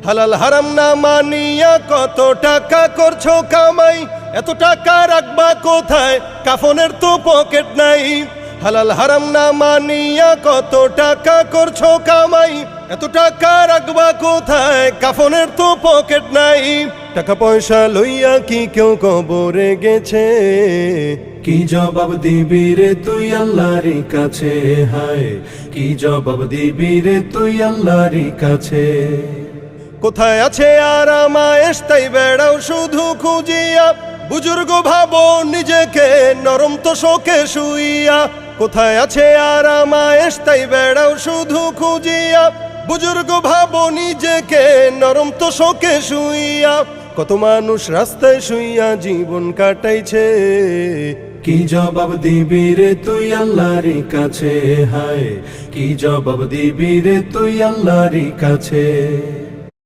হালাল হারাম না মানিয়া কত টাকা করছো কামাই, এত টাকা রাখবা কোথায়, কাফনের তো পকেট নাই। হালাল হারাম না মানিয়া কত টাকা করছো কামাই, এত টাকা রাখবা কোথায়, কাফনের তো পকেট নাই। টাকা পয়সা লইয়া কি কেউ কবরে গেছে, কি জবাব দিবি রে তুই আল্লাহর কাছে, হায় কি জবাব দিবি রে তুই আল্লাহর কাছে। কোথায় আছে আরামায়েশ তাই বেড়াও শুধু খুঁজিয়া, বুজুর্গ ভাবো নিজেকে নরম তো শোকে শুইয়া। কোথায় আছে আরামায়েশ তাই বেড়াও শুধু খুঁজিয়া, বুজুর্গ ভাবো নিজেকে নরম তো শোকে শুইয়া। কত মানুষ রাস্তায় শুইয়া জীবন কাটাইছে, কি জবাব দিবি রে তুই আল্লাহর কাছে, হায় কি জবাব দিবি রে তুই আল্লাহর কাছে।